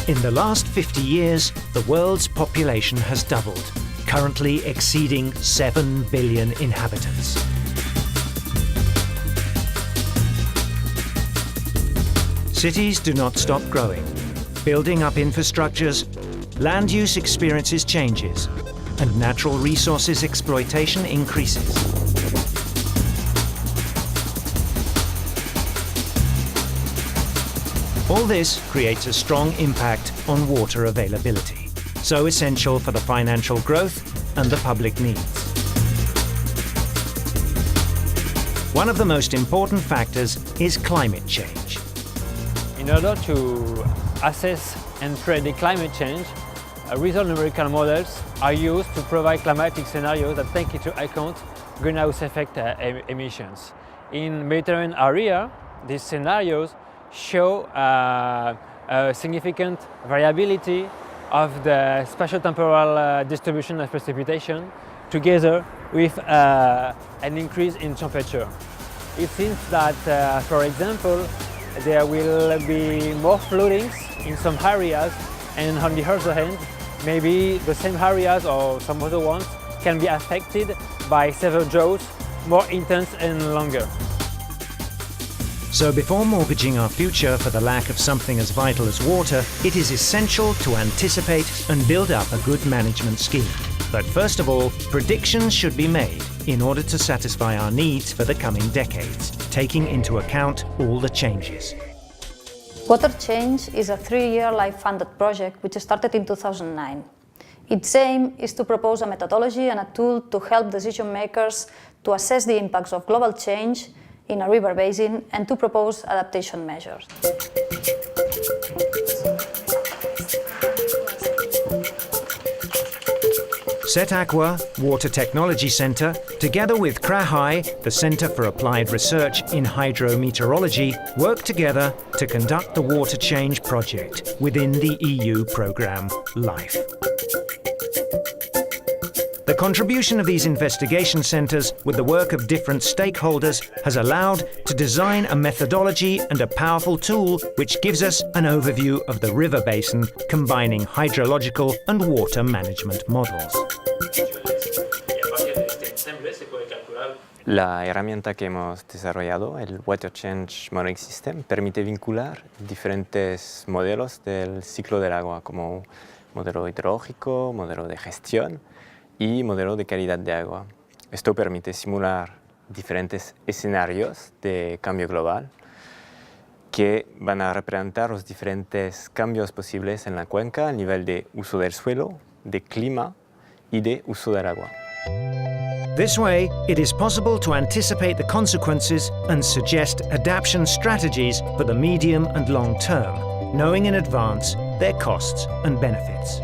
In the last 50 years, the world's population has doubled, currently exceeding 7 billion inhabitants. Cities do not stop growing, building up infrastructures, land use experiences changes, and natural resources exploitation increases. All this creates a strong impact on water availability, so essential for the financial growth and the public needs. One of the most important factors is climate change. In order to assess and predict climate change, result numerical models are used to provide climatic scenarios that take into account greenhouse effect emissions. In Mediterranean area, these scenarios show a significant variability of the spatial-temporal distribution of precipitation together with an increase in temperature. It seems that, for example, there will be more floodings in some areas, and on the other hand, maybe the same areas or some other ones can be affected by severe droughts, more intense and longer. So before mortgaging our future for the lack of something as vital as water, it is essential to anticipate and build up a good management scheme. But first of all, predictions should be made in order to satisfy our needs for the coming decades, taking into account all the changes. WaterChange is a 3-year life-funded project which started in 2009. Its aim is to propose a methodology and a tool to help decision makers to assess the impacts of global change in a river basin and to propose adaptation measures. Cetaqua Water Technology Centre, together with CRAHI, the Centre for Applied Research in Hydrometeorology, work together to conduct the WaterChange project within the EU programme LIFE. The contribution of these investigation centres with the work of different stakeholders has allowed to design a methodology and a powerful tool which gives us an overview of the river basin, combining hydrological and water management models. La herramienta que hemos desarrollado, el WaterChange Modeling System, permite vincular diferentes modelos del ciclo del agua, como modelo hidrológico, modelo de gestión y modelo de calidad de agua. Esto permite simular diferentes escenarios de cambio global que van a representar los diferentes cambios posibles en la cuenca a nivel de uso del suelo, de clima y de uso del agua. This way, it is possible to anticipate the consequences and suggest adaptation strategies for the medium and long term, knowing in advance their costs and benefits.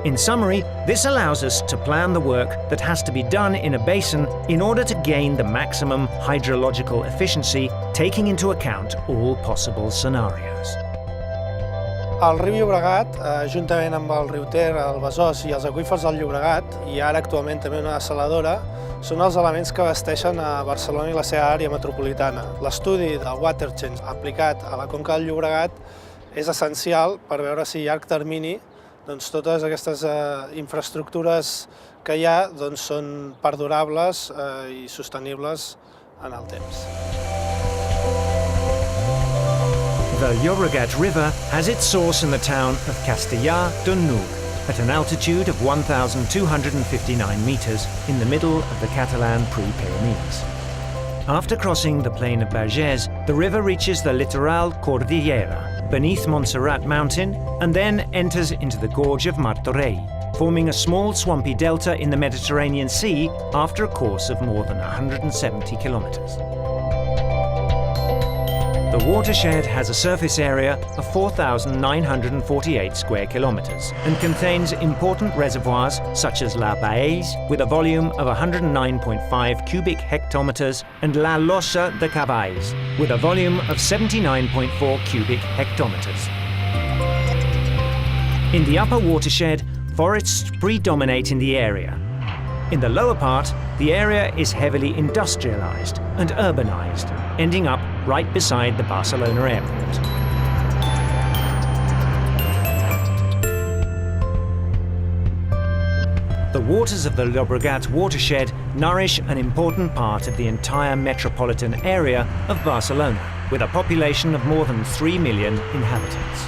In summary, this allows us to plan the work that has to be done in a basin in order to gain the maximum hydrological efficiency, taking into account all possible scenarios. El riu Llobregat, juntament amb el riu Ter, el Besòs i els aqüífers del Llobregat, i ara actualment també una dessaladora, són els elements que abasteixen a Barcelona i la seva àrea metropolitana. L'estudi del WaterChange aplicat a la conca del Llobregat és essencial per veure si a llarg termini totes aquestes infraestructures que hi ha són perdurables i sostenibles en el temps. The Llobregat River has its source in the town of Castellar de n'Hug, at an altitude of 1,259 meters in the middle of the Catalan Pre-Pyrenees. After crossing the plain of Bages, the river reaches the littoral Cordillera, beneath Montserrat mountain, and then enters into the gorge of Martorell, forming a small swampy delta in the Mediterranean Sea after a course of more than 170 kilometers. The watershed has a surface area of 4,948 square kilometers and contains important reservoirs such as La Baise, with a volume of 109.5 cubic hectometers, and La Losa de Cabais, with a volume of 79.4 cubic hectometers. In the upper watershed, forests predominate in the area. In the lower part, the area is heavily industrialized and urbanized, ending up right beside the Barcelona airport. the waters of the Llobregat watershed nourish an important part of the entire metropolitan area of Barcelona, with a population of more than 3 million inhabitants.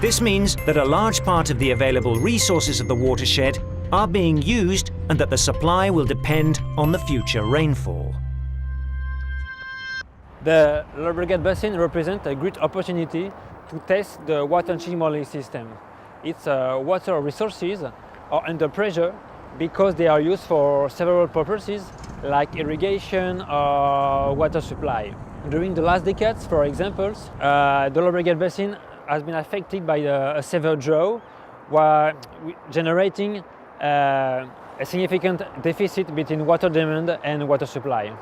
This means that a large part of the available resources of the watershed are being used and that the supply will depend on the future rainfall. The Llobregat Basin represents a great opportunity to test the WaterChange modeling system. Its water resources are under pressure because they are used for several purposes like irrigation or water supply. During the last decades, for example, the Llobregat Basin has been affected by a severe drought, while generating a significant deficit between water demand and water supply.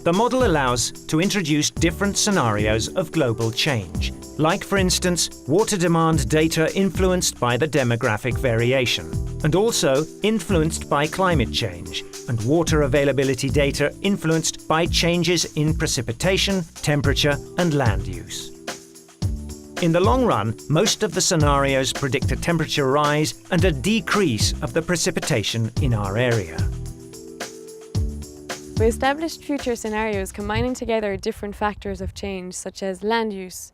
The model allows to introduce different scenarios of global change, like, for instance, water demand data influenced by the demographic variation, and also influenced by climate change, and water availability data influenced by changes in precipitation, temperature, and land use. In the long run, most of the scenarios predict a temperature rise and a decrease of the precipitation in our area. We established future scenarios combining together different factors of change such as land use,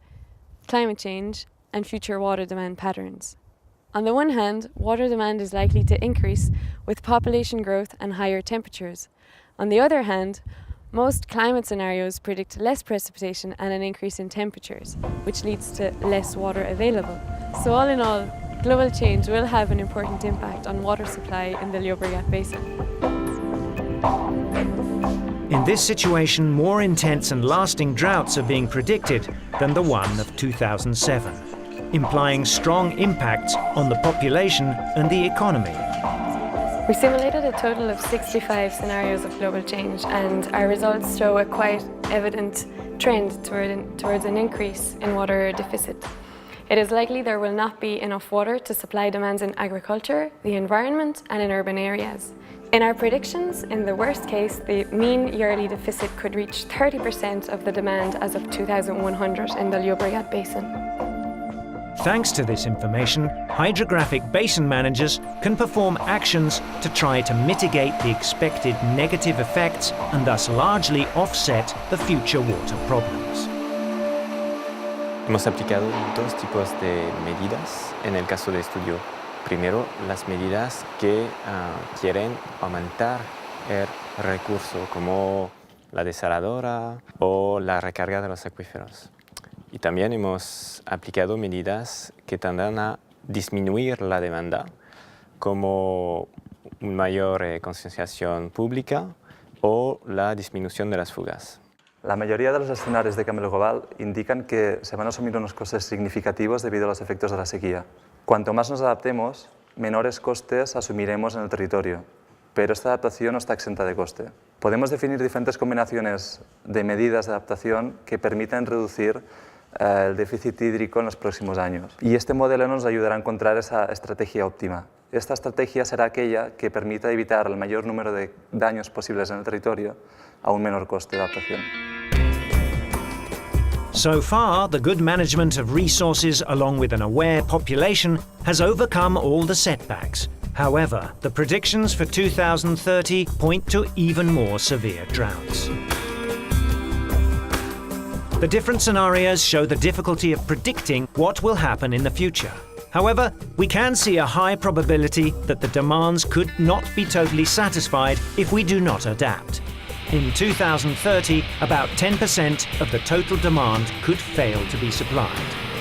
climate change, and future water demand patterns. On the one hand, water demand is likely to increase with population growth and higher temperatures. On the other hand, most climate scenarios predict less precipitation and an increase in temperatures, which leads to less water available. So all in all, global change will have an important impact on water supply in the Llobregat Basin. In this situation, more intense and lasting droughts are being predicted than the one of 2007, implying strong impacts on the population and the economy. We simulated a total of 65 scenarios of global change, and our results show a quite evident trend towards an increase in water deficit. It is likely there will not be enough water to supply demands in agriculture, the environment, and in urban areas. In our predictions, in the worst case, the mean yearly deficit could reach 30% of the demand as of 2100 in the Llobregat Basin. Thanks to this information, hydrographic basin managers can perform actions to try to mitigate the expected negative effects and thus largely offset the future water problems. Hemos aplicado dos tipos de medidas en el caso de estudio. Primero, las medidas que quieren aumentar el recurso, como la desaladora o la recarga de los acuíferos. Y también hemos aplicado medidas que tendrán a disminuir la demanda, como una mayor concienciación pública o la disminución de las fugas. La mayoría de los escenarios de cambio global indican que se van a asumir unos costes significativos debido a los efectos de la sequía. Cuanto más nos adaptemos, menores costes asumiremos en el territorio, pero esta adaptación no está exenta de coste. Podemos definir diferentes combinaciones de medidas de adaptación que permitan reducir el déficit hídrico en los próximos años. Y este modelo nos ayudará a encontrar esa estrategia óptima. Esta estrategia será aquella que permita evitar el mayor número de daños posibles en el territorio a un menor coste de adaptación. So far, the good management of resources along with an aware population has overcome all the setbacks. However, the predictions for 2030 point to even more severe droughts. The different scenarios show the difficulty of predicting what will happen in the future. However, we can see a high probability that the demands could not be totally satisfied if we do not adapt. In 2030, about 10% of the total demand could fail to be supplied.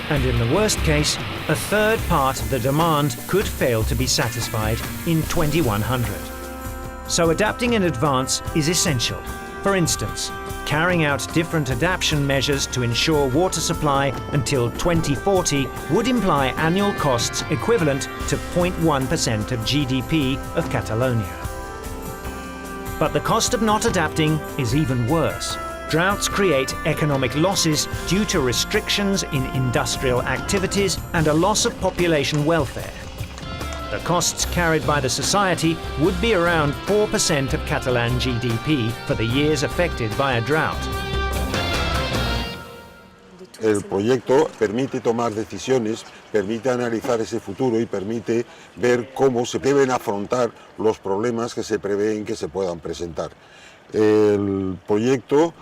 And in the worst case, a third part of the demand could fail to be satisfied in 2100. So adapting in advance is essential. For instance, carrying out different adaptation measures to ensure water supply until 2040 would imply annual costs equivalent to 0.1% of GDP of Catalonia. But the cost of not adapting is even worse. Droughts create economic losses due to restrictions in industrial activities and a loss of population welfare. The costs carried by the society would be around 4% of Catalan GDP for the years affected by a drought. El proyecto permite tomar decisiones, permite analizar ese futuro y permite ver cómo se deben afrontar los problemas que se prevén que se puedan presentar. El proyecto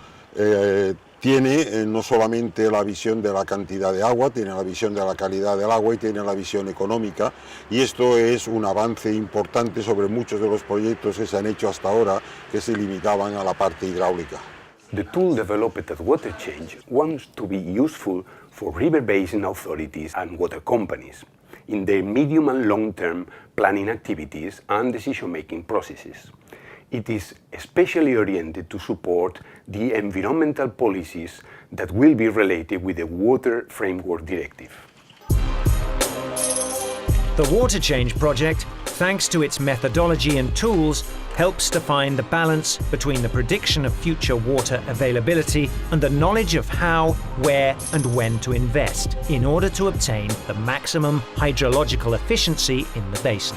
tiene no solamente la visión de la cantidad de agua, tiene la visión de la calidad del agua y tiene la visión económica, y esto es un avance importante sobre muchos de los proyectos que se han hecho hasta ahora que se limitaban a la parte hidráulica. The tool developed at WaterChange wants to be useful for river basin authorities and water companies in their medium and long-term planning activities and decision-making processes. It is especially oriented to support the environmental policies that will be related with the Water Framework Directive. The WaterChange project, thanks to its methodology and tools, helps to find the balance between the prediction of future water availability and the knowledge of how, where and when to invest in order to obtain the maximum hydrological efficiency in the basin.